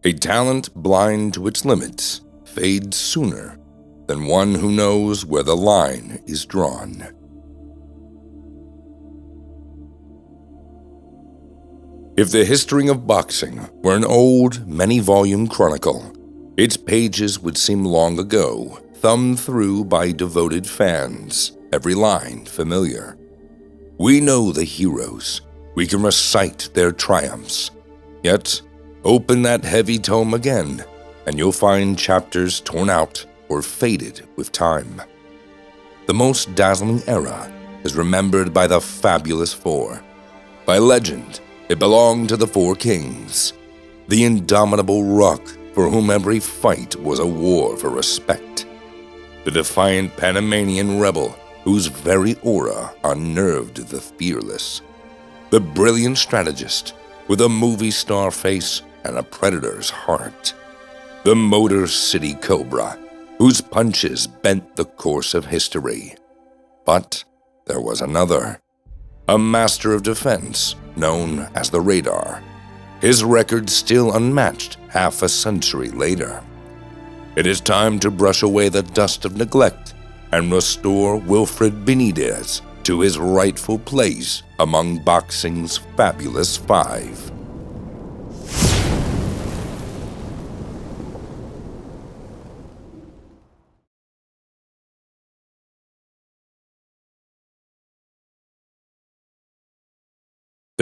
A talent blind to its limits fades sooner than one who knows where the line is drawn. If the history of boxing were an old, many-volume chronicle, its pages would seem long ago, thumbed through by devoted fans, every line familiar. We know the heroes, we can recite their triumphs. Yet, open that heavy tome again, and you'll find chapters torn out or faded with time. The most dazzling era is remembered by the fabulous four. By legend, it belonged to the four kings, the indomitable rock for whom every fight was a war for respect, the defiant Panamanian rebel whose very aura unnerved the fearless, the brilliant strategist with a movie star face and a predator's heart, the Motor City Cobra whose punches bent the course of history. But there was another, a master of defense known as the Radar, his record still unmatched half a century later. It is time to brush away the dust of neglect and restore Wilfred Benitez to his rightful place among boxing's fabulous five.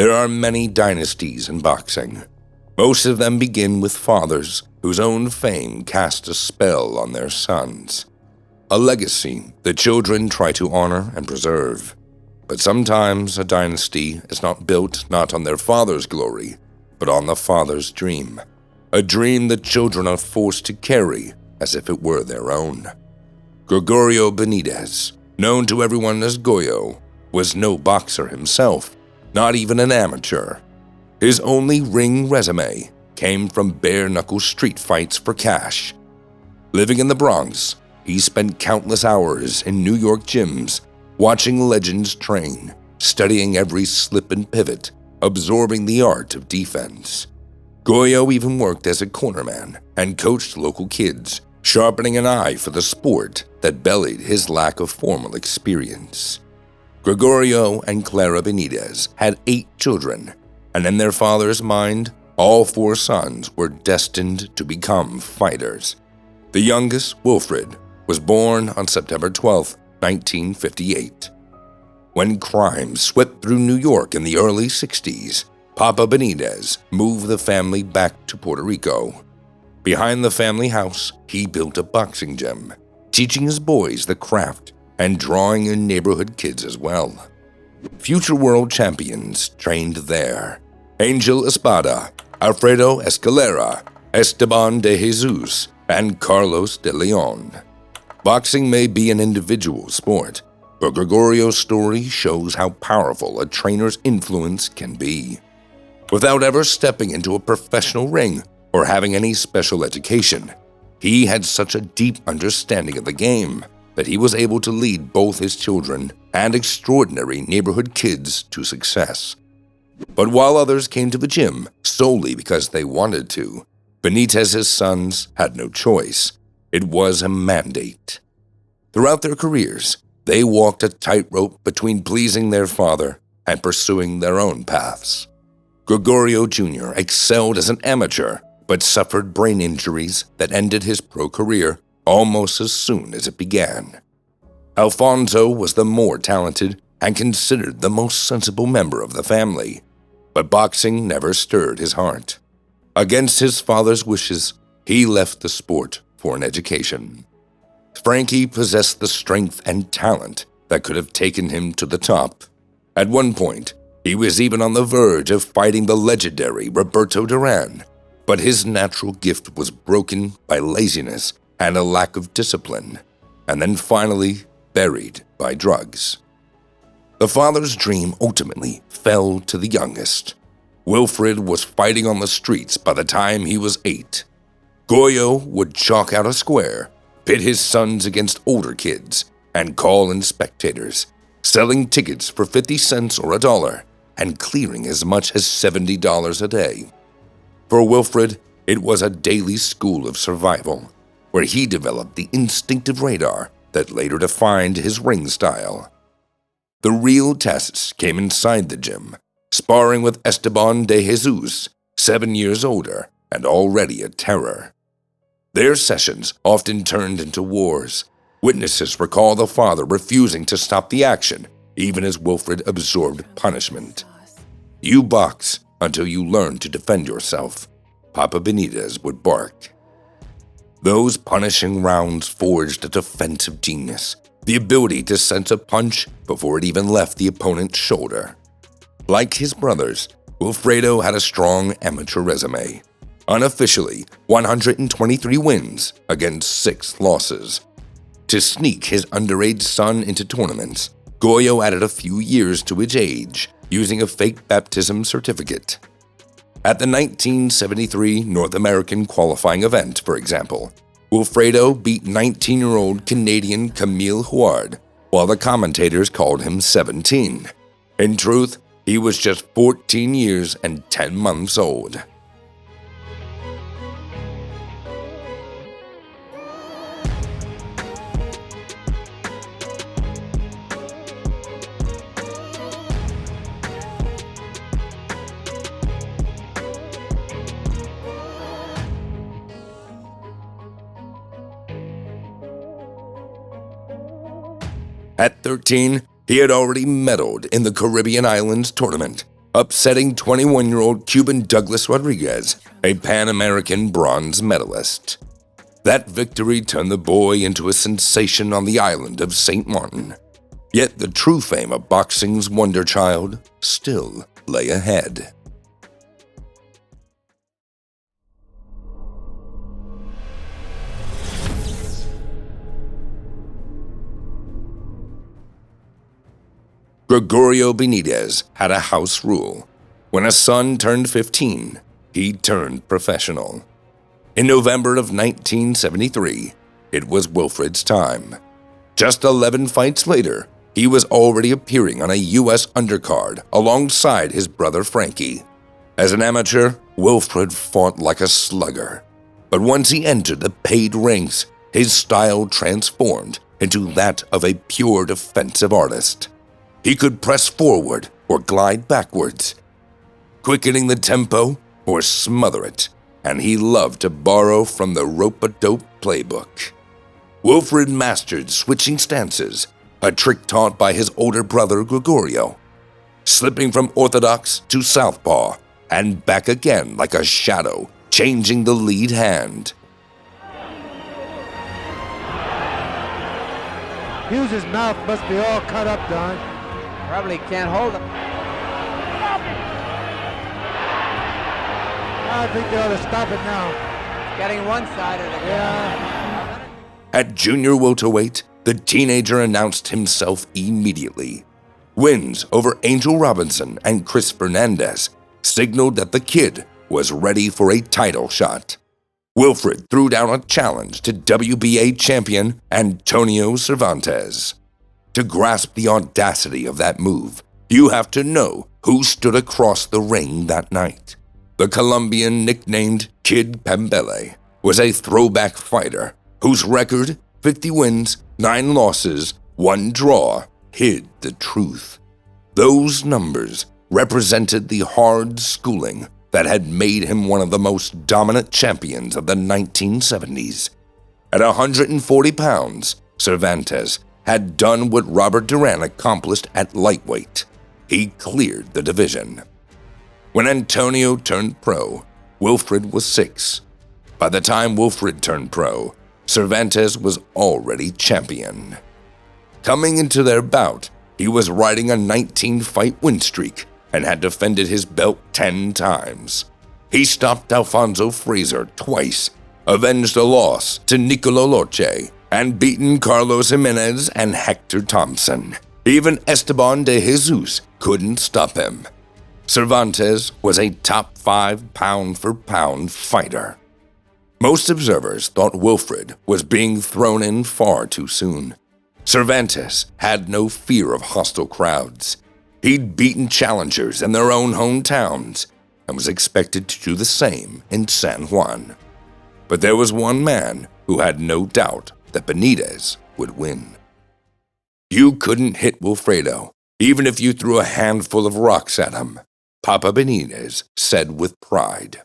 There are many dynasties in boxing. Most of them begin with fathers whose own fame cast a spell on their sons. A legacy the children try to honor and preserve. But sometimes a dynasty is not built not on their father's glory, but on the father's dream. A dream the children are forced to carry as if it were their own. Gregorio Benitez, known to everyone as Goyo, was no boxer himself, not even an amateur. His only ring resume came from bare-knuckle street fights for cash. Living in the Bronx, he spent countless hours in New York gyms, watching legends train, studying every slip and pivot, absorbing the art of defense. Goyo even worked as a cornerman and coached local kids, sharpening an eye for the sport that belied his lack of formal experience. Gregorio and Clara Benitez had 8 children, and in their father's mind, all 4 sons were destined to become fighters. The youngest, Wilfred, was born on September 12, 1958. When crime swept through New York in the early 60s, Papa Benitez moved the family back to Puerto Rico. Behind the family house, he built a boxing gym, teaching his boys the craft and drawing in neighborhood kids as well. Future world champions trained there. Angel Espada, Alfredo Escalera, Esteban de Jesus, and Carlos de Leon. Boxing may be an individual sport, but Gregorio's story shows how powerful a trainer's influence can be. Without ever stepping into a professional ring or having any special education, he had such a deep understanding of the game that he was able to lead both his children and extraordinary neighborhood kids to success. But while others came to the gym solely because they wanted to, Benitez's sons had no choice. It was a mandate. Throughout their careers, they walked a tightrope between pleasing their father and pursuing their own paths. Gregorio Jr. excelled as an amateur, but suffered brain injuries that ended his pro career almost as soon as it began. Alfonso was the more talented and considered the most sensible member of the family, but boxing never stirred his heart. Against his father's wishes, he left the sport for an education. Frankie possessed the strength and talent that could have taken him to the top. At one point, he was even on the verge of fighting the legendary Roberto Duran, but his natural gift was broken by laziness and a lack of discipline, and then finally buried by drugs. The father's dream ultimately fell to the youngest. Wilfred was fighting on the streets by the time he was 8. Goyo would chalk out a square, pit his sons against older kids, and call in spectators, selling tickets for 50 cents or $1, and clearing as much as $70 a day. For Wilfred, it was a daily school of survival, where he developed the instinctive radar that later defined his ring style. The real tests came inside the gym, sparring with Esteban de Jesus, 7 years older and already a terror. Their sessions often turned into wars. Witnesses recall the father refusing to stop the action, even as Wilfred absorbed punishment. "You box until you learn to defend yourself," Papa Benitez would bark. Those punishing rounds forged a defensive genius, the ability to sense a punch before it even left the opponent's shoulder. Like his brothers, Wilfredo had a strong amateur resume. Unofficially, 123 wins against 6 losses. To sneak his underage son into tournaments, Goyo added a few years to his age, using a fake baptism certificate. At the 1973 North American qualifying event, for example, Wilfredo beat 19-year-old Canadian Camille Huard, while the commentators called him 17. In truth, he was just 14 years and 10 months old. At 13, he had already medaled in the Caribbean Islands tournament, upsetting 21-year-old Cuban Douglas Rodriguez, a Pan-American bronze medalist. That victory turned the boy into a sensation on the island of St. Martin. Yet the true fame of boxing's wonder child still lay ahead. Gregorio Benitez had a house rule. When a son turned 15, he turned professional. In November of 1973, it was Wilfred's time. Just 11 fights later, he was already appearing on a U.S. undercard alongside his brother Frankie. As an amateur, Wilfred fought like a slugger. But once he entered the paid ranks, his style transformed into that of a pure defensive artist. He could press forward or glide backwards, quickening the tempo or smother it, and he loved to borrow from the rope-a-dope playbook. Wilfred mastered switching stances, a trick taught by his older brother Gregorio, slipping from orthodox to southpaw and back again like a shadow, changing the lead hand. Hughes' mouth must be all cut up, Don. Probably can't hold him. I think they ought to stop it now. Getting one-sided again. Yeah. At junior welterweight, the teenager announced himself immediately. Wins over Angel Robinson and Chris Fernandez signaled that the kid was ready for a title shot. Wilfred threw down a challenge to WBA champion Antonio Cervantes. To grasp the audacity of that move, you have to know who stood across the ring that night. The Colombian nicknamed Kid Pembele was a throwback fighter whose record, 50 wins, 9 losses, 1 draw, hid the truth. Those numbers represented the hard schooling that had made him one of the most dominant champions of the 1970s. At 140 pounds, Cervantes had done what Roberto Duran accomplished at lightweight. He cleared the division. When Antonio turned pro, Wilfred was 6. By the time Wilfred turned pro, Cervantes was already champion. Coming into their bout, he was riding a 19-fight win streak and had defended his belt 10 times. He stopped Alfonso Fraser twice, avenged a loss to Nicolo Loche, and beaten Carlos Jimenez and Hector Thompson. Even Esteban de Jesus couldn't stop him. Cervantes was a top 5 pound-for-pound fighter. Most observers thought Wilfred was being thrown in far too soon. Cervantes had no fear of hostile crowds. He'd beaten challengers in their own hometowns, and was expected to do the same in San Juan. But there was one man who had no doubt that Benitez would win. You couldn't hit Wilfredo, even if you threw a handful of rocks at him, Papa Benitez said with pride.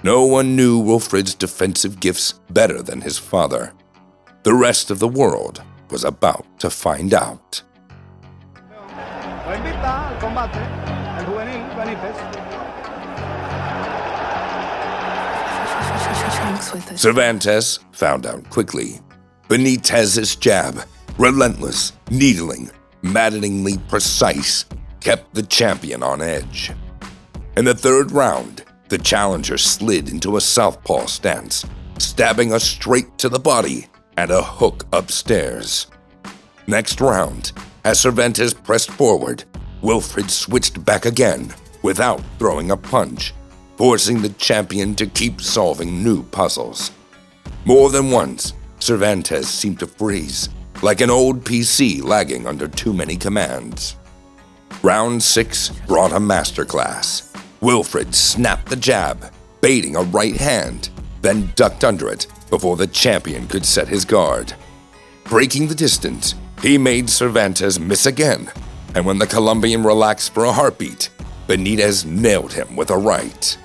No one knew Wilfred's defensive gifts better than his father. The rest of the world was about to find out. Cervantes found out quickly. Benitez's jab, relentless, needling, maddeningly precise, kept the champion on edge. In the third round, the challenger slid into a southpaw stance, stabbing us straight to the body and a hook upstairs. Next round, as Cervantes pressed forward, Wilfred switched back again without throwing a punch, forcing the champion to keep solving new puzzles. More than once, Cervantes seemed to freeze, like an old PC lagging under too many commands. Round 6 brought a masterclass. Wilfred snapped the jab, baiting a right hand, then ducked under it before the champion could set his guard. Breaking the distance, he made Cervantes miss again, and when the Colombian relaxed for a heartbeat, Benitez nailed him with a right.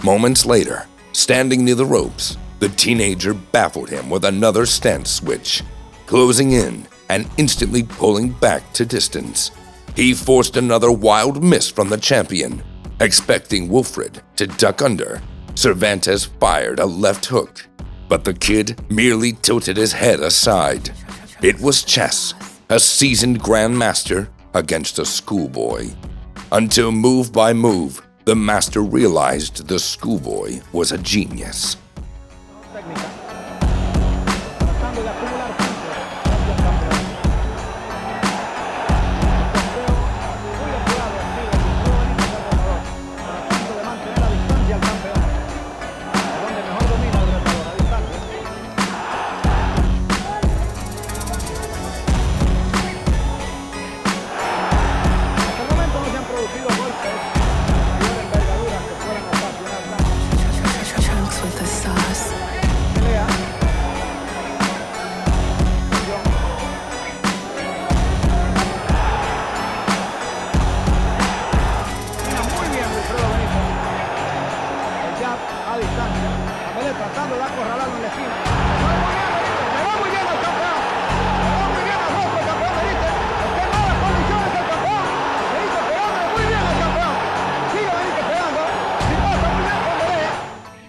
Moments later, standing near the ropes, the teenager baffled him with another stance switch, closing in and instantly pulling back to distance. He forced another wild miss from the champion. Expecting Wilfred to duck under, Cervantes fired a left hook, but the kid merely tilted his head aside. It was chess, a seasoned grandmaster against a schoolboy. Until move by move, the master realized the schoolboy was a genius.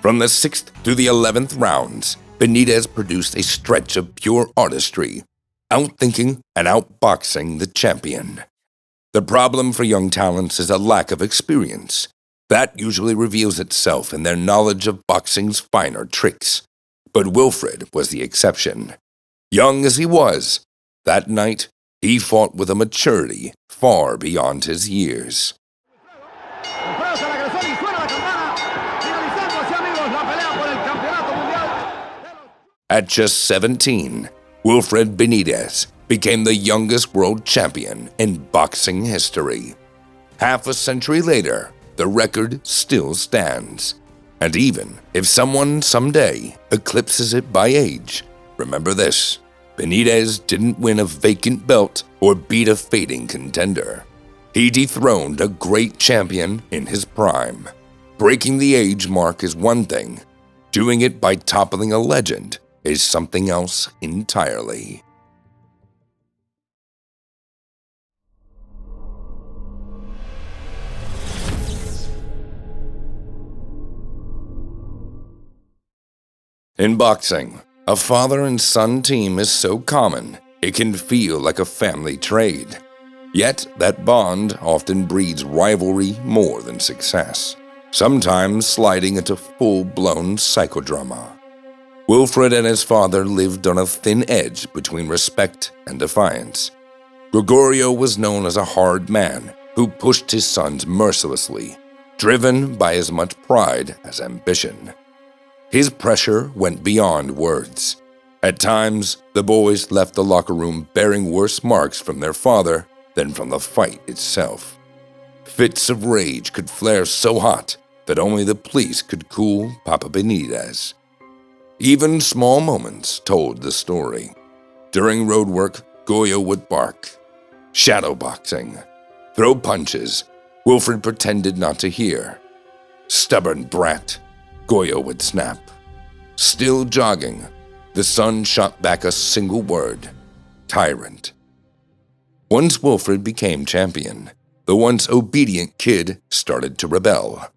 From the 6th to the 11th rounds, Benitez produced a stretch of pure artistry, outthinking and outboxing the champion. The problem for young talents is a lack of experience. That usually reveals itself in their knowledge of boxing's finer tricks. But Wilfred was the exception. Young as he was, that night he fought with a maturity far beyond his years. At just 17, Wilfred Benitez became the youngest world champion in boxing history. Half a century later, the record still stands. And even if someone someday eclipses it by age, remember this: Benitez didn't win a vacant belt or beat a fading contender. He dethroned a great champion in his prime. Breaking the age mark is one thing. Doing it by toppling a legend is something else entirely. In boxing, a father and son team is so common, it can feel like a family trade. Yet, that bond often breeds rivalry more than success, sometimes sliding into full-blown psychodrama. Wilfred and his father lived on a thin edge between respect and defiance. Gregorio was known as a hard man who pushed his sons mercilessly, driven by as much pride as ambition. His pressure went beyond words. At times, the boys left the locker room bearing worse marks from their father than from the fight itself. Fits of rage could flare so hot that only the police could cool Papa Benitez. Even small moments told the story. During road work, Goyo would bark. Shadow boxing. Throw punches. Wilfred pretended not to hear. Stubborn brat. Goyo would snap. Still jogging, the son shot back a single word. Tyrant. Once Wilfred became champion, the once obedient kid started to rebel.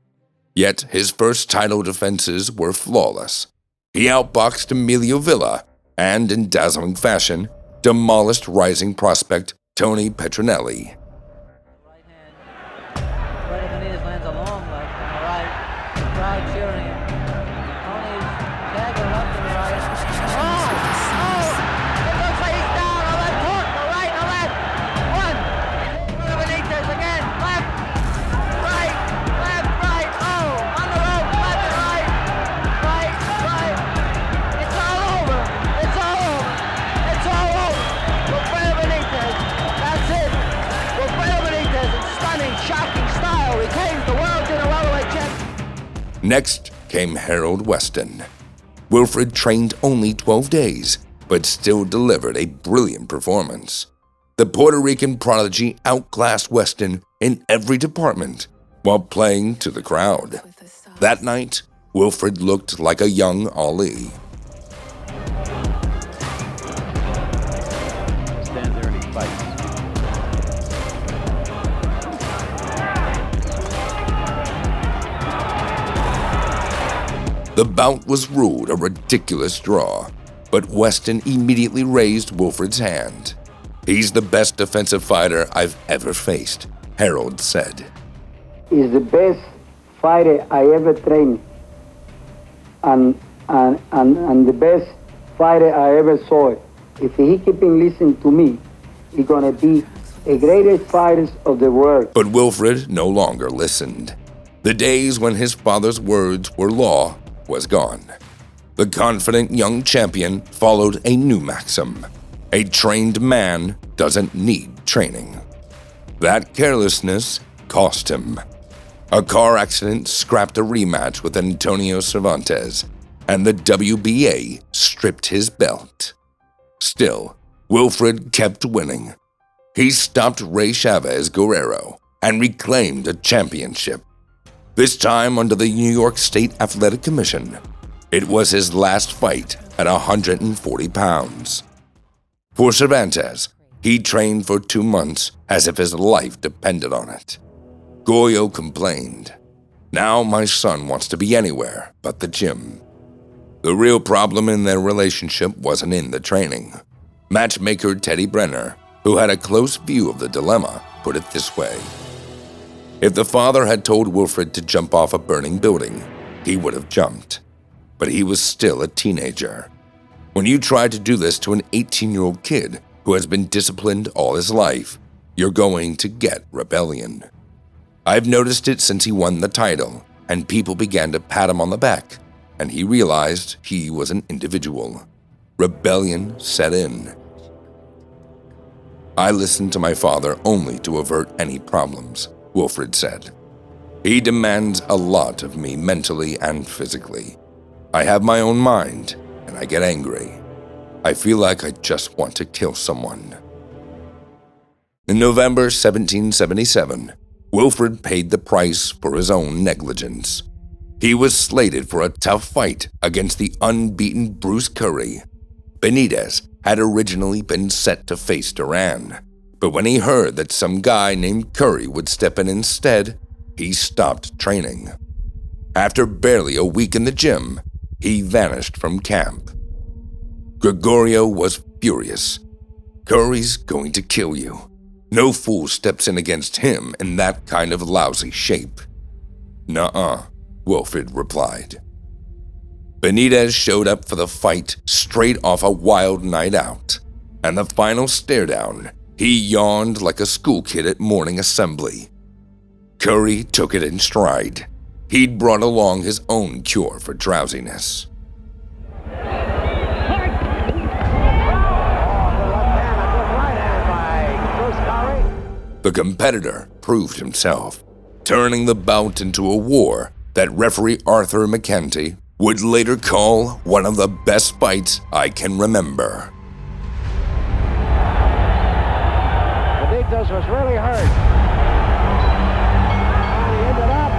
Yet his first title defenses were flawless. He outboxed Emilio Villa and, in dazzling fashion, demolished rising prospect Tony Petronelli. Right hand. Wilfredo Benítez lands a long left on the right. The crowd cheering him. Tony's dagger left to the right. Oh! It looks like he's down. A left hook. A right, a left. One. Wilfredo Benítez again. Left. Right. Left, right. Oh! On the rope. Left and right. Right, right. It's all over. It's all over. It's all over. Wilfredo Benítez. That's it. Wilfredo Benítez in stunning, shocking style retains the world junior welterweight championship. Next came Harold Weston. Wilfred trained only 12 days, but still delivered a brilliant performance. The Puerto Rican prodigy outclassed Weston in every department while playing to the crowd. That night, Wilfred looked like a young Ali. Stands there and he fights. The bout was ruled a ridiculous draw, but Weston immediately raised Wilfred's hand. "He's the best defensive fighter I've ever faced," Harold said. He's the best fighter I ever trained, and the best fighter I ever saw. If he keeping listening to me, he's gonna be the greatest fighters of the world. But Wilfred no longer listened. The days when his father's words were law was gone. The confident young champion followed a new maxim: a trained man doesn't need training. That carelessness cost him. A car accident scrapped a rematch with Antonio Cervantes, and the WBA stripped his belt. Still, Wilfred kept winning. He stopped Rey Chavez Guerrero and reclaimed a championship. This time under the New York State Athletic Commission. It was his last fight at 140 pounds. For Cervantes, he trained for 2 months as if his life depended on it. Goyo complained, "Now my son wants to be anywhere but the gym." The real problem in their relationship wasn't in the training. Matchmaker Teddy Brenner, who had a close view of the dilemma, put it this way: if the father had told Wilfred to jump off a burning building, he would have jumped. But he was still a teenager. When you try to do this to an 18-year-old kid who has been disciplined all his life, you're going to get rebellion. I've noticed it since he won the title, and people began to pat him on the back, and he realized he was an individual. Rebellion set in. "I listened to my father only to avert any problems," Wilfred said. "He demands a lot of me mentally and physically. I have my own mind, and I get angry. I feel like I just want to kill someone." In November 1777, Wilfred paid the price for his own negligence. He was slated for a tough fight against the unbeaten Bruce Curry. Benitez had originally been set to face Durán, but when he heard that some guy named Curry would step in instead, he stopped training. After barely a week in the gym, he vanished from camp. Gregorio was furious. "Curry's going to kill you. No fool steps in against him in that kind of lousy shape." "Nuh-uh," Wilfred replied. Benitez showed up for the fight straight off a wild night out, and the final stare-down, he yawned like a school kid at morning assembly. Curry took it in stride. He'd brought along his own cure for drowsiness. The competitor proved himself, turning the bout into a war that referee Arthur McEntee would later call one of the best fights I can remember. Benitez was really hurt. And he ended up.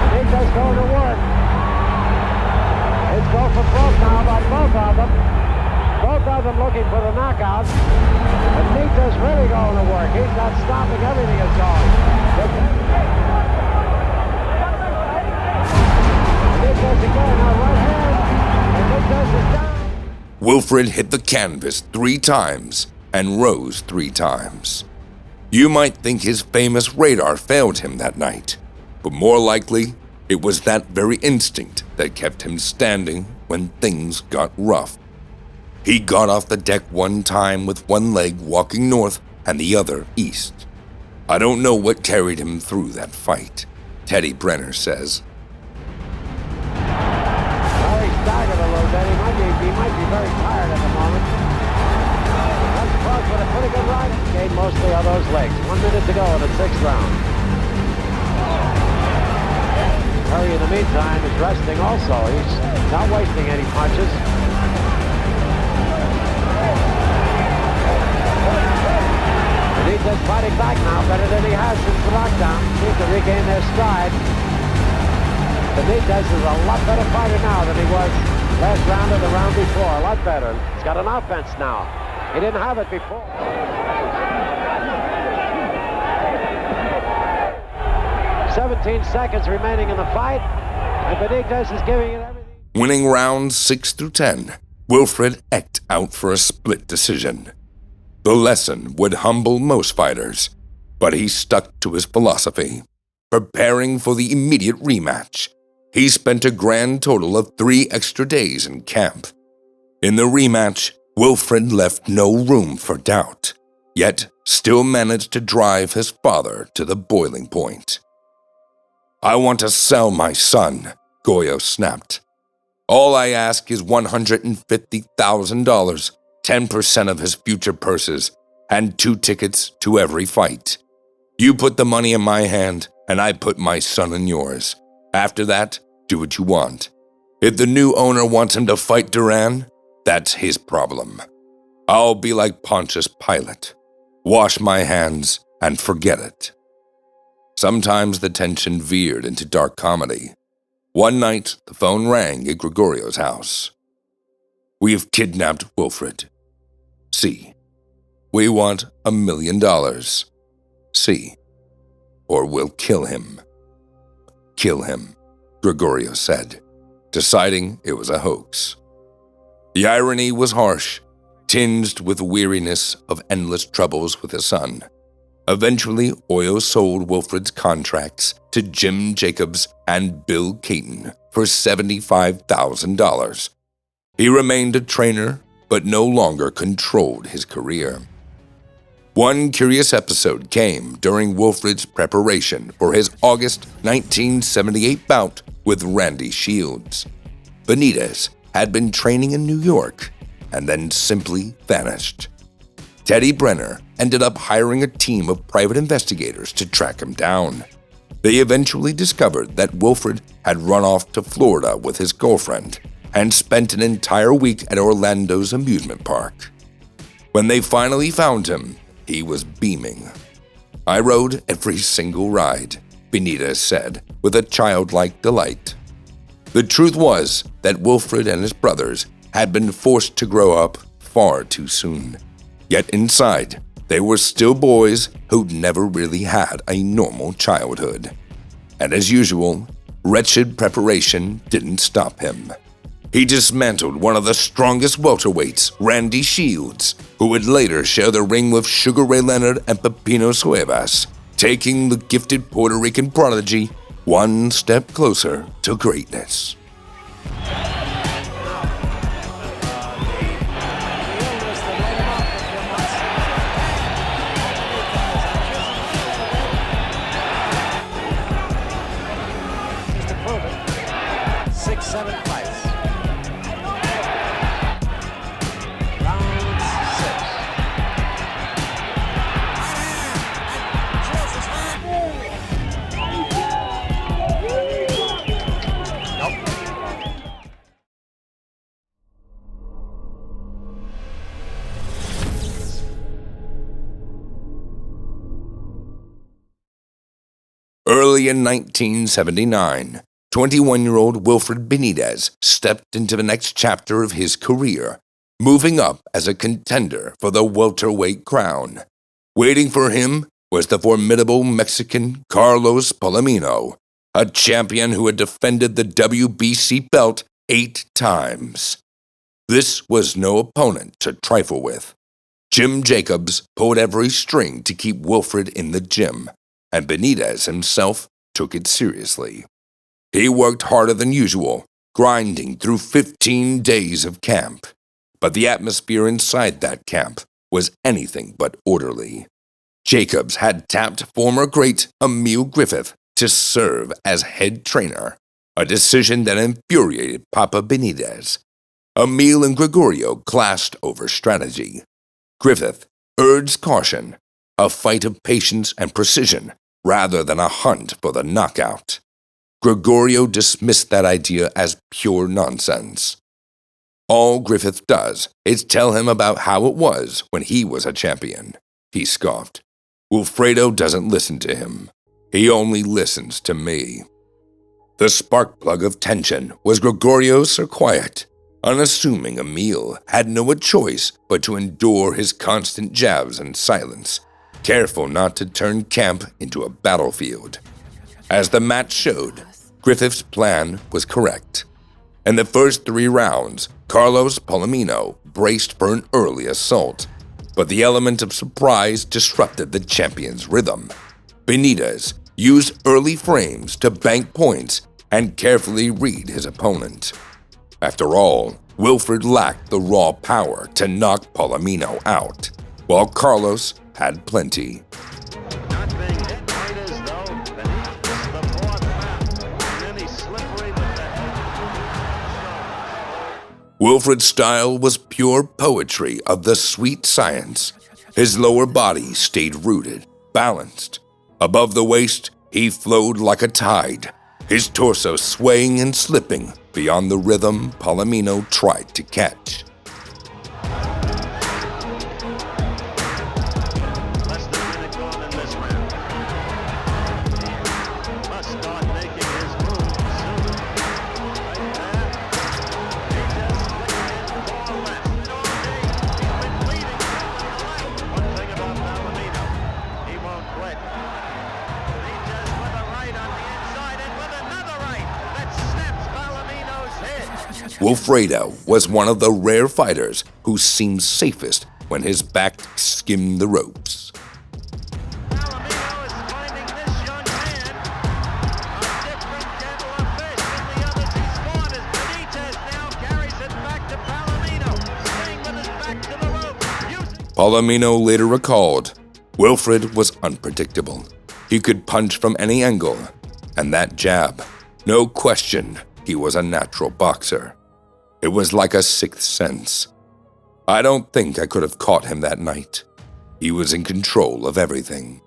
Benitez going to work. It's go for broke now by both of them. Both of them looking for the knockout. Benitez really going to work. He's not stopping. Everything is going. Benitez again on right hand. Benitez is down. Wilfred hit the canvas 3 times and rose 3 times. You might think his famous radar failed him that night, but more likely, it was that very instinct that kept him standing when things got rough. He got off the deck one time with one leg walking north and the other east. I don't know what carried him through that fight, Teddy Brenner says. Well, he staggered a little bit. He might be very tired at the moment. That's Clark with a pretty good ride. Gained mostly on those legs. 1 minute to go in the 6th round. Curry, in the meantime, is resting also. He's not wasting any punches. Benitez fighting back now better than he has since the lockdown. Seems to regain their stride. Benitez is a lot better fighter now than he was last round or the round before. A lot better. He's got an offense now. He didn't have it before. 17 seconds remaining in the fight, and Benitez is giving it everything. Winning rounds 6 through 10, Wilfred eked out for a split decision. The lesson would humble most fighters, but he stuck to his philosophy. Preparing for the immediate rematch, he spent a grand total of 3 extra days in camp. In the rematch, Wilfred left no room for doubt, yet still managed to drive his father to the boiling point. "I want to sell my son," Goyo snapped. "All I ask is $150,000, 10% of his future purses, and 2 tickets to every fight. You put the money in my hand, and I put my son in yours. After that, do what you want. If the new owner wants him to fight Durán, that's his problem. I'll be like Pontius Pilate. Wash my hands and forget it." Sometimes the tension veered into dark comedy. One night, the phone rang at Gregorio's house. "We have kidnapped Wilfred. See. We want $1 million. See. Or we'll kill him." "Kill him," Gregorio said, deciding it was a hoax. The irony was harsh, tinged with weariness of endless troubles with his son. Eventually, Oyo sold Wilfred's contracts to Jim Jacobs and Bill Caton for $75,000. He remained a trainer, but no longer controlled his career. One curious episode came during Wilfred's preparation for his August 1978 bout with Randy Shields. Benitez had been training in New York and then simply vanished. Teddy Brenner ended up hiring a team of private investigators to track him down. They eventually discovered that Wilfred had run off to Florida with his girlfriend and spent an entire week at Orlando's amusement park. When they finally found him, he was beaming. "I rode every single ride," Benitez said with a childlike delight. The truth was that Wilfred and his brothers had been forced to grow up far too soon. Yet inside, they were still boys who'd never really had a normal childhood. And as usual, wretched preparation didn't stop him. He dismantled one of the strongest welterweights, Randy Shields, who would later share the ring with Sugar Ray Leonard and Pepino Cuevas, taking the gifted Puerto Rican prodigy one step closer to greatness. Early in 1979, 21-year-old Wilfred Benitez stepped into the next chapter of his career, moving up as a contender for the welterweight crown. Waiting for him was the formidable Mexican Carlos Palomino, a champion who had defended the WBC belt 8 times. This was no opponent to trifle with. Jim Jacobs pulled every string to keep Wilfred in the gym, and Benitez himself took it seriously. He worked harder than usual, grinding through 15 days of camp. But the atmosphere inside that camp was anything but orderly. Jacobs had tapped former great Emil Griffith to serve as head trainer, a decision that infuriated Papa Benitez. Emil and Gregorio clashed over strategy. Griffith urged caution, a fight of patience and precision rather than a hunt for the knockout. Gregorio dismissed that idea as pure nonsense. All Griffith does is tell him about how it was when he was a champion, he scoffed. Wilfredo doesn't listen to him. He only listens to me. The spark plug of tension was Gregorio's Sir Quiet. Unassuming Emil had no choice but to endure his constant jabs in silence, careful not to turn camp into a battlefield. As the match showed, Griffith's plan was correct. In the first 3 rounds, Carlos Palomino braced for an early assault, but the element of surprise disrupted the champion's rhythm. Benitez used early frames to bank points and carefully read his opponent. After all, Wilfred lacked the raw power to knock Palomino out, while Carlos had plenty. Not being hit quite as though Benitez missed the 4th round, and then he's slippery with the head. Wilfred's style was pure poetry of the sweet science. His lower body stayed rooted, balanced. Above the waist, he flowed like a tide, his torso swaying and slipping beyond the rhythm Palomino tried to catch. Less than a minute gone in this round. Must start making his move soon. Right there. He just flicked in far left. All day, he's been leading from the left. One thing about Palomino, he won't quit. Benitez with a right on the inside and with another right that snaps Palomino's head. Wilfredo was one of the rare fighters who seemed safest when his back skimmed the ropes. Palomino is finding this young man a different kettle of fish than the others he's fought as Benitez now carries it back to Palomino, staying with his back to the rope. Palomino later recalled, Wilfred was unpredictable. He could punch from any angle, and that jab, no question, he was a natural boxer. It was like a sixth sense. I don't think I could have caught him that night. He was in control of everything.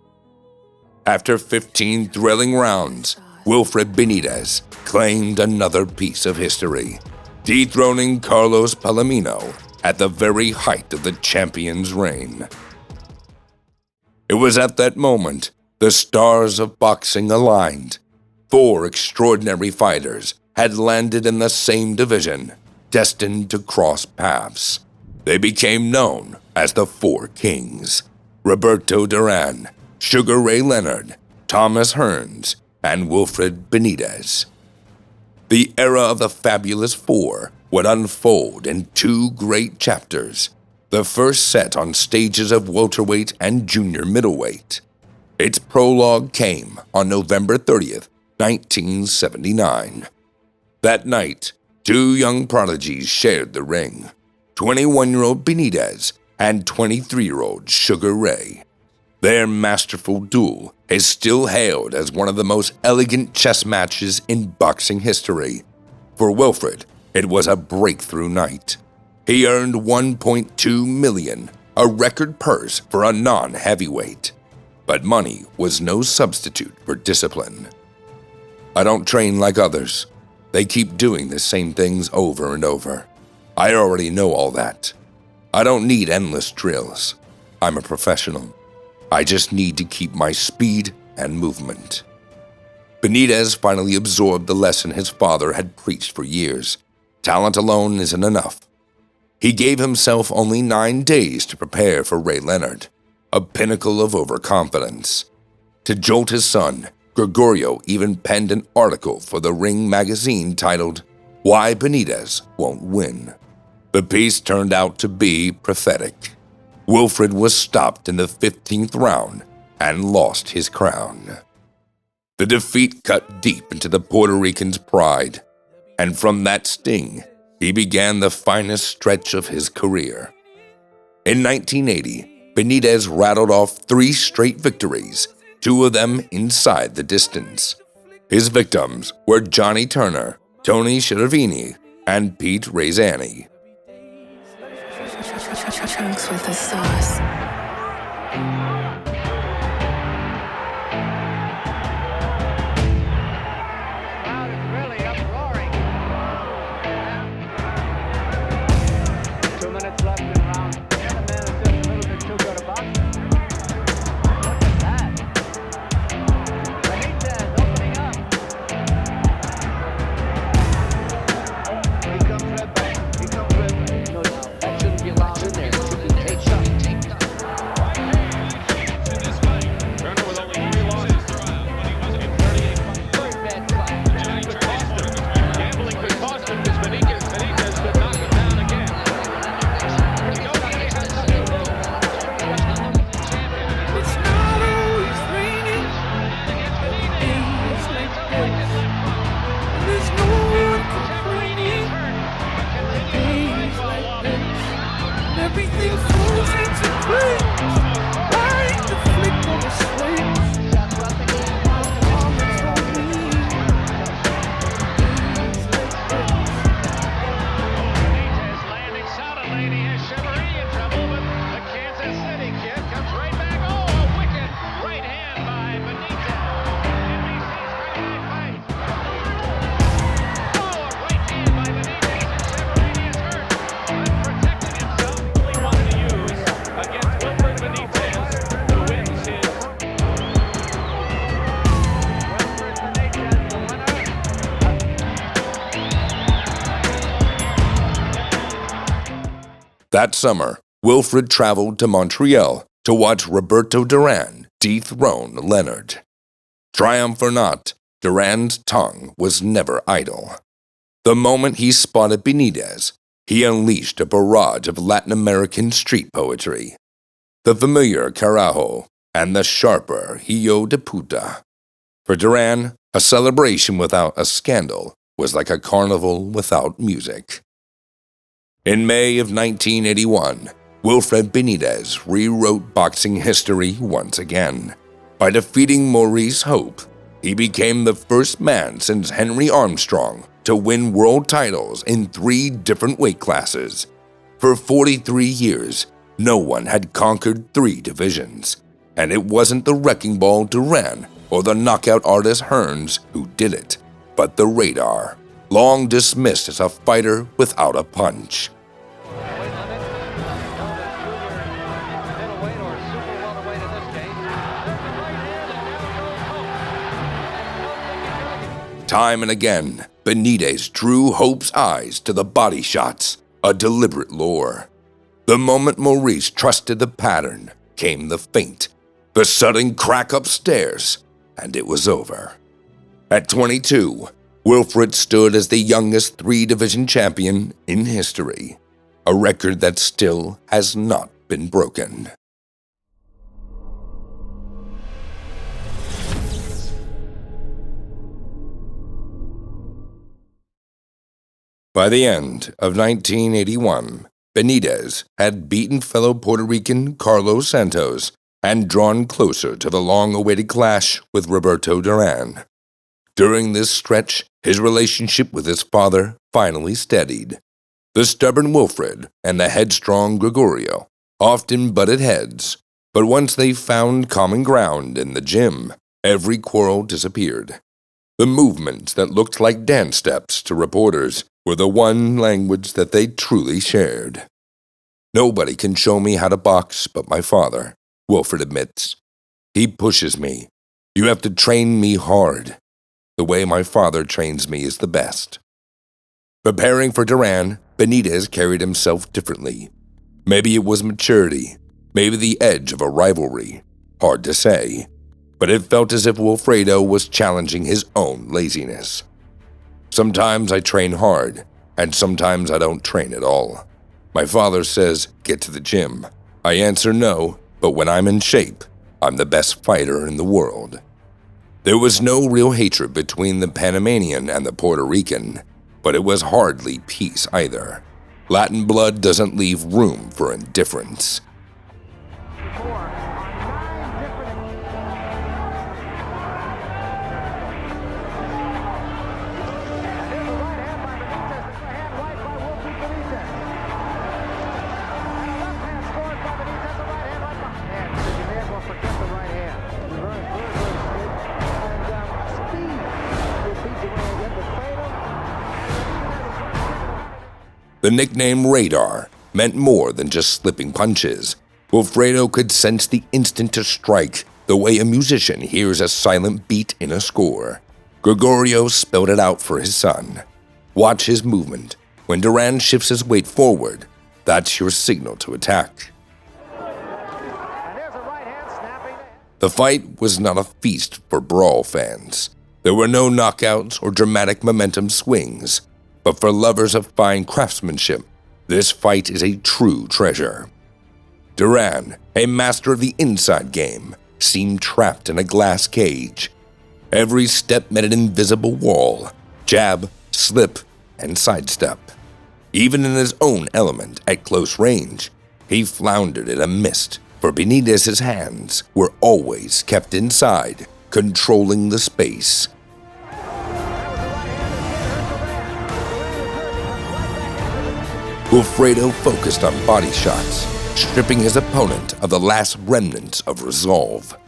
After 15 thrilling rounds, Wilfred Benitez claimed another piece of history, dethroning Carlos Palomino at the very height of the champion's reign. It was at that moment the stars of boxing aligned. 4 extraordinary fighters had landed in the same division, destined to cross paths. They became known as the 4 Kings: Roberto Duran, Sugar Ray Leonard, Thomas Hearns, and Wilfred Benitez. The era of the Fabulous 4 would unfold in 2 great chapters, the first set on stages of welterweight and junior middleweight. Its prologue came on November 30th, 1979. That night, 2 young prodigies shared the ring, 21-year-old Benitez and 23-year-old Sugar Ray. Their masterful duel is still hailed as one of the most elegant chess matches in boxing history. For Wilfred, it was a breakthrough night. He earned $1.2 million, a record purse for a non-heavyweight. But money was no substitute for discipline. I don't train like others. They keep doing the same things over and over. I already know all that. I don't need endless drills. I'm a professional. I just need to keep my speed and movement. Benitez finally absorbed the lesson his father had preached for years. Talent alone isn't enough. He gave himself only 9 days to prepare for Ray Leonard, a pinnacle of overconfidence. To jolt his son, Gregorio even penned an article for the Ring magazine titled, "Why Benitez Won't Win." The piece turned out to be prophetic. Wilfred was stopped in the 15th round and lost his crown. The defeat cut deep into the Puerto Rican's pride, and from that sting, he began the finest stretch of his career. In 1980, Benitez rattled off 3 straight victories, 2 of them inside the distance. His victims were Johnny Turner, Tony Schiavone, and Pete Rezani. Trunks with the sauce. Crowd is really uproaring. 2 minutes left in round. The man is just a little bit too good a boxer. Look at that. Benitez opening up. Here comes Red Bull. Here comes Red Bull. No, that shouldn't be allowed in there. It should be take shot. Turner with only 3 losses. Very bad cut. Gambling could cost him because Benitez could knock him down again. It's not always raining. Every day is like this. There's no one complaining. Days like this. Everything falls into place. Like the flick of a switch. Moments on me. Days like this. Benitez landing solidly, and he has Chevrolet in trouble, but the Kansas City kid comes right back. Oh, a wicked right hand by Benitez. NBC's Friday Night Fight. Oh, a right hand by Benitez, and Chevrolet is hurt, but protected himself. He wanted to use against Wilfred Benitez, who wins his Wilfred Benitez, the winner. That summer, Wilfred traveled to Montreal to watch Roberto Duran dethrone Leonard. Triumph or not, Duran's tongue was never idle. The moment he spotted Benitez, he unleashed a barrage of Latin American street poetry. The familiar carajo and the sharper hijo de puta. For Duran, a celebration without a scandal was like a carnival without music. In May of 1981, Wilfred Benitez rewrote boxing history once again. By defeating Maurice Hope, he became the first man since Henry Armstrong to win world titles in 3 different weight classes. For 43 years, no one had conquered 3 divisions, and it wasn't the wrecking ball Durán or the knockout artist Hearns who did it, but the radar, long dismissed as a fighter without a punch. Middleweight or super welterweight in this case. Time and again, Benitez drew Hope's eyes to the body shots, a deliberate lure. The moment Maurice trusted the pattern, came the feint, the sudden crack upstairs, and it was over. At 22, Wilfred stood as the youngest 3-division champion in history, a record that still has not been broken. By the end of 1981, Benitez had beaten fellow Puerto Rican Carlos Santos and drawn closer to the long-awaited clash with Roberto Duran. During this stretch, his relationship with his father finally steadied. The stubborn Wilfred and the headstrong Gregorio often butted heads, but once they found common ground in the gym, every quarrel disappeared. The movements that looked like dance steps to reporters were the one language that they truly shared. Nobody can show me how to box but my father, Wilfred admits. He pushes me. You have to train me hard. The way my father trains me is the best. Preparing for Duran, Benitez carried himself differently. Maybe it was maturity, maybe the edge of a rivalry. Hard to say. But it felt as if Wilfredo was challenging his own laziness. Sometimes I train hard, and sometimes I don't train at all. My father says, get to the gym. I answer no, but when I'm in shape, I'm the best fighter in the world. There was no real hatred between the Panamanian and the Puerto Rican, but it was hardly peace either. Latin blood doesn't leave room for indifference. The nickname Radar meant more than just slipping punches. Wilfredo could sense the instant to strike, the way a musician hears a silent beat in a score. Gregorio spelled it out for his son. Watch his movement. When Duran shifts his weight forward, that's your signal to attack. The fight was not a feast for brawl fans. There were no knockouts or dramatic momentum swings. But for lovers of fine craftsmanship, this fight is a true treasure. Duran, a master of the inside game, seemed trapped in a glass cage. Every step met an invisible wall, jab, slip, and sidestep. Even in his own element at close range, he floundered in a mist, for Benitez's hands were always kept inside, controlling the space. Wilfredo focused on body shots, stripping his opponent of the last remnants of resolve.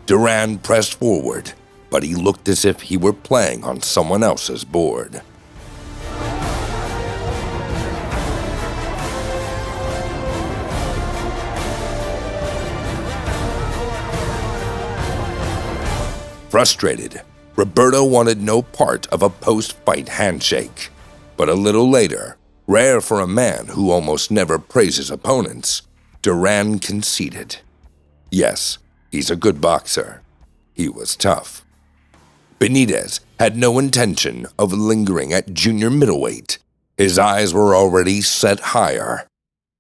Duran pressed forward, but he looked as if he were playing on someone else's board. Frustrated, Roberto wanted no part of a post-fight handshake, but a little later, rare for a man who almost never praises opponents, Duran conceded. Yes, he's a good boxer. He was tough. Benitez had no intention of lingering at junior middleweight. His eyes were already set higher.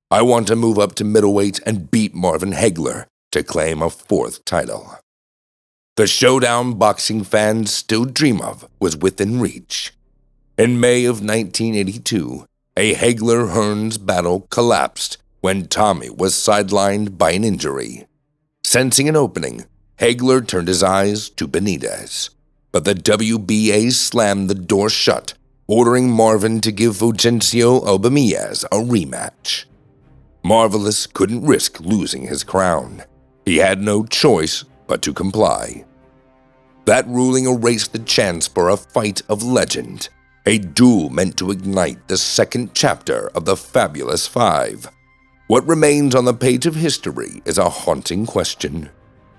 I want to move up to middleweight and beat Marvin Hagler to claim a fourth title. The showdown boxing fans still dream of was within reach. In May of 1982, a Hagler-Hearns battle collapsed when Tommy was sidelined by an injury. Sensing an opening, Hagler turned his eyes to Benitez, but the WBA slammed the door shut, ordering Marvin to give Fulgencio Obamias a rematch. Marvelous couldn't risk losing his crown. He had no choice but to comply. That ruling erased the chance for a fight of legend, a duel meant to ignite the second chapter of the Fabulous Five. What remains on the page of history is a haunting question.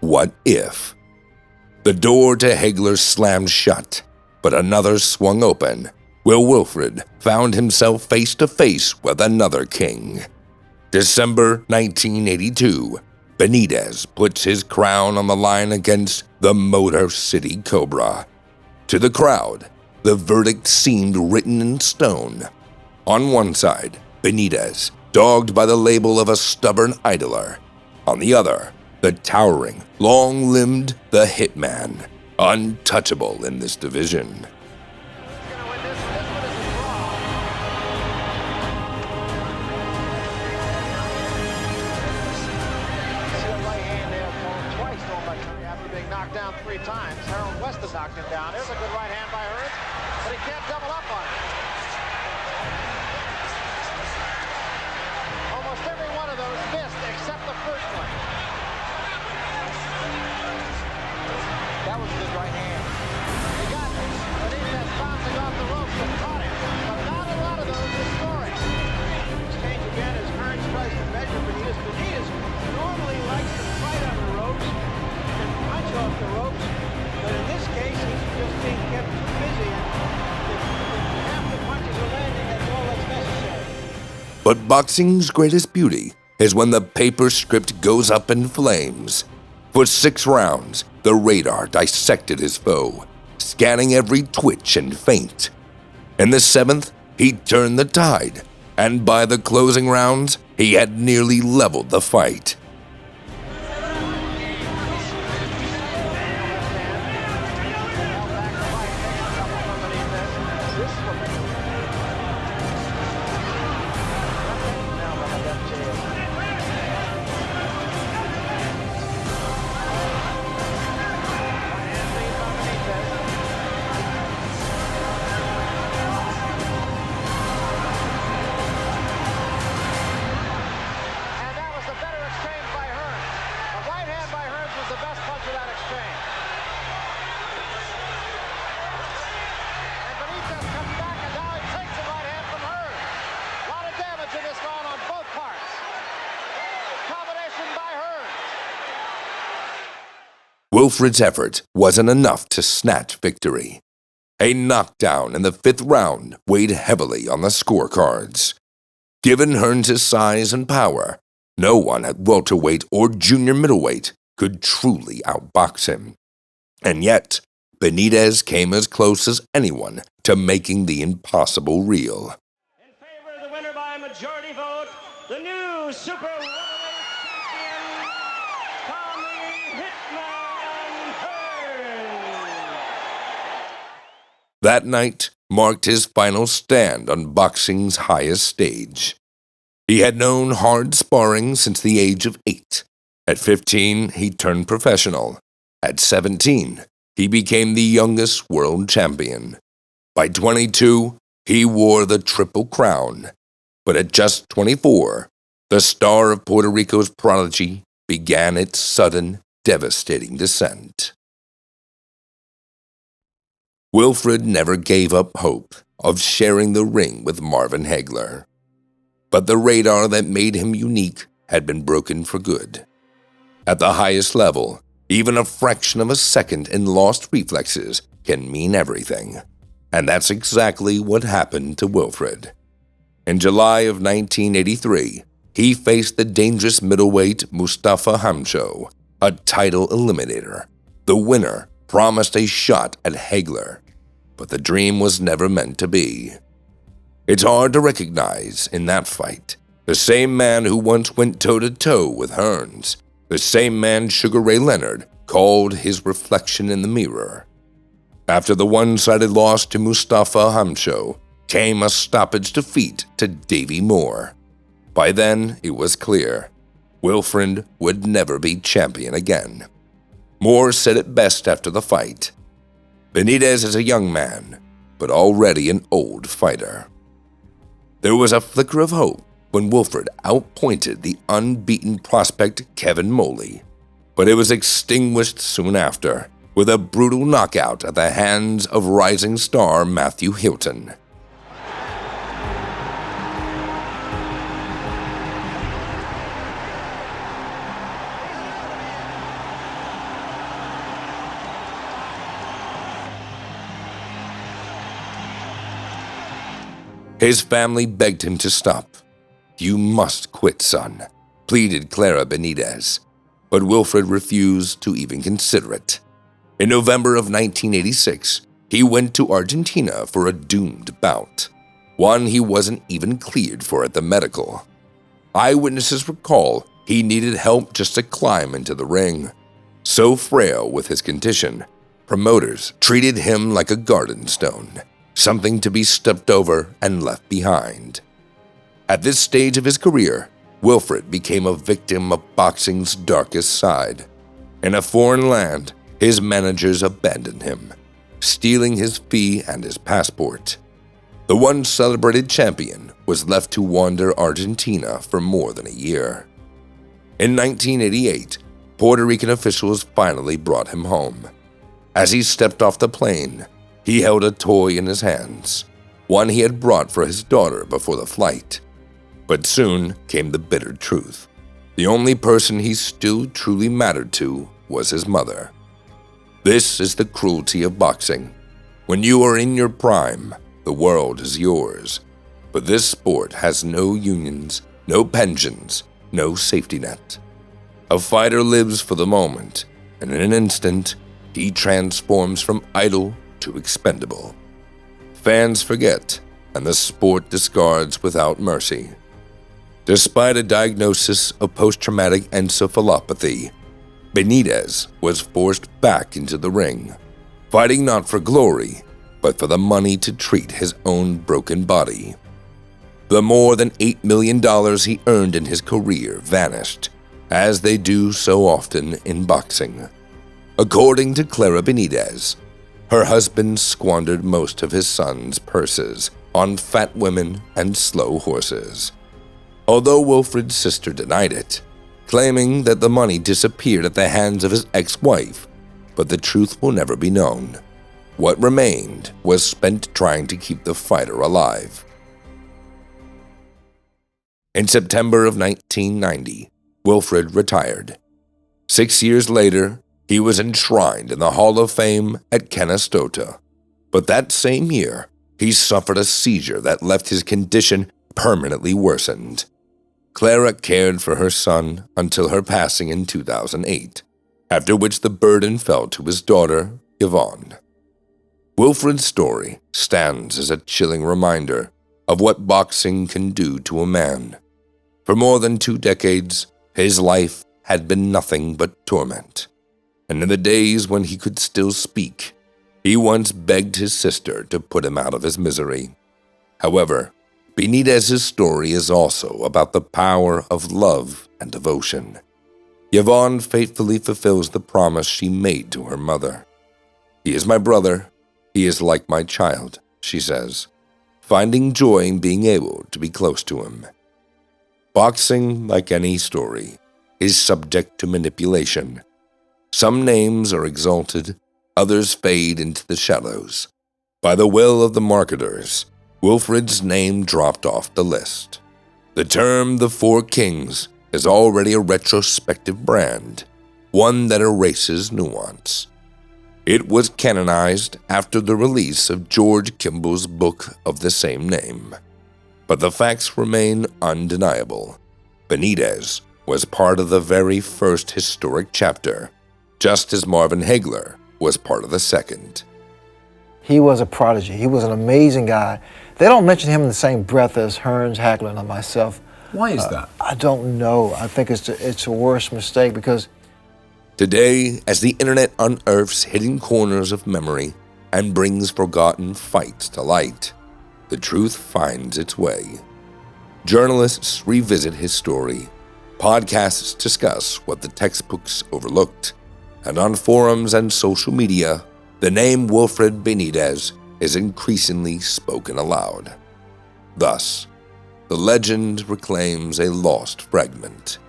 What if? The door to Hagler slammed shut, but another swung open, where Wilfred found himself face to face with another king. December 1982, Benitez puts his crown on the line against the Motor City Cobra. To the crowd, the verdict seemed written in stone. On one side, Benitez, dogged by the label of a stubborn idler. On the other, the towering, long-limbed, the Hitman, untouchable in this division. Knocked him down. There's a good right hand by Hearns, but he can't double up on it. Almost every one of those missed except the first one. That was a good right hand. He got Benitez bouncing off the ropes and caught him, but not a lot of those are scoring. Exchange again as Hearns tries to measure Benitez. Benitez normally likes to fight on the ropes and punch off the ropes. But in this case, he's just being kept But boxing's greatest beauty is when the paper script goes up in flames. For 6 rounds, the radar dissected his foe, scanning every twitch and feint. In the 7th, he turned the tide, and by the closing rounds, he had nearly leveled the fight. Wilfred's effort wasn't enough to snatch victory. A knockdown in the 5th round weighed heavily on the scorecards. Given Hearns' size and power, no one at welterweight or junior middleweight could truly outbox him. And yet, Benitez came as close as anyone to making the impossible real. In favor of the winner by a majority vote, the new super welterweight champion, Tommy Hitman Hearns. That night marked his final stand on boxing's highest stage. He had known hard sparring since the age of 8. At 15, he turned professional. At 17, he became the youngest world champion. By 22, he wore the Triple Crown. But at just 24, the star of Puerto Rico's prodigy began its sudden, devastating descent. Wilfred never gave up hope of sharing the ring with Marvin Hagler. But the radar that made him unique had been broken for good. At the highest level, even a fraction of a second in lost reflexes can mean everything. And that's exactly what happened to Wilfred. In July of 1983, he faced the dangerous middleweight Mustafa Hamsho, a title eliminator. The winner promised a shot at Hagler, but the dream was never meant to be. It's hard to recognize in that fight the same man who once went toe-to-toe with Hearns, the same man Sugar Ray Leonard called his reflection in the mirror. After the one-sided loss to Mustafa Hamsho came a stoppage defeat to Davey Moore. By then, it was clear Wilfred would never be champion again. Moore said it best after the fight. Benitez is a young man, but already an old fighter. There was a flicker of hope when Wilfred outpointed the unbeaten prospect Kevin Moley, but it was extinguished soon after with a brutal knockout at the hands of rising star Matthew Hilton. His family begged him to stop. "You must quit, son," pleaded Clara Benitez, but Wilfred refused to even consider it. In November of 1986, he went to Argentina for a doomed bout, one he wasn't even cleared for at the medical. Eyewitnesses recall he needed help just to climb into the ring. So frail with his condition, promoters treated him like a garden stone, something to be stepped over and left behind. At this stage of his career, Wilfred became a victim of boxing's darkest side. In a foreign land, his managers abandoned him, stealing his fee and his passport. The once celebrated champion was left to wander Argentina for more than a year. In 1988, Puerto Rican officials finally brought him home. As he stepped off the plane, he held a toy in his hands, one he had brought for his daughter before the flight. But soon came the bitter truth. The only person he still truly mattered to was his mother. This is the cruelty of boxing. When you are in your prime, the world is yours. But this sport has no unions, no pensions, no safety net. A fighter lives for the moment, and in an instant, he transforms from idle to expendable. Fans forget, and the sport discards without mercy. Despite a diagnosis of post-traumatic encephalopathy, Benitez was forced back into the ring, fighting not for glory, but for the money to treat his own broken body. The more than $8 million he earned in his career vanished, as they do so often in boxing. According to Clara Benitez, her husband squandered most of his son's purses on fat women and slow horses. Although Wilfred's sister denied it, claiming that the money disappeared at the hands of his ex-wife, but the truth will never be known. What remained was spent trying to keep the fighter alive. In September of 1990, Wilfred retired. 6 years later, he was enshrined in the Hall of Fame at Canastota. But that same year, he suffered a seizure that left his condition permanently worsened. Clara cared for her son until her passing in 2008, after which the burden fell to his daughter, Yvonne. Wilfred's story stands as a chilling reminder of what boxing can do to a man. For more than 2 decades, his life had been nothing but torment. And in the days when he could still speak, he once begged his sister to put him out of his misery. However, Benitez's story is also about the power of love and devotion. Yvonne faithfully fulfills the promise she made to her mother. "He is my brother. He is like my child," she says, finding joy in being able to be close to him. Boxing, like any story, is subject to manipulation. Some names are exalted, others fade into the shadows. By the will of the marketers, Wilfred's name dropped off the list. The term "The Four Kings" is already a retrospective brand, one that erases nuance. It was canonized after the release of George Kimball's book of the same name. But the facts remain undeniable. Benitez was part of the very first historic chapter, just as Marvin Hagler was part of the second. He was a prodigy. He was an amazing guy. They don't mention him in the same breath as Hearns, Hagler, and myself. Why is that? I don't know. I think it's a worse mistake because Today, as the internet unearths hidden corners of memory and brings forgotten fights to light, the truth finds its way. Journalists revisit his story, podcasts discuss what the textbooks overlooked, and on forums and social media, the name Wilfred Benitez is increasingly spoken aloud. Thus, the legend reclaims a lost fragment,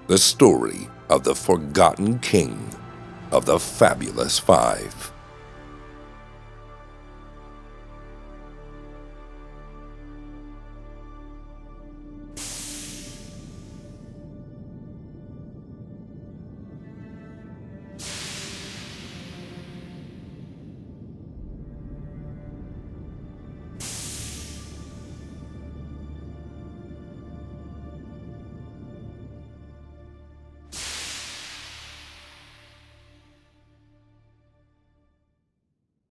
the story of the forgotten king of the Fabulous Five.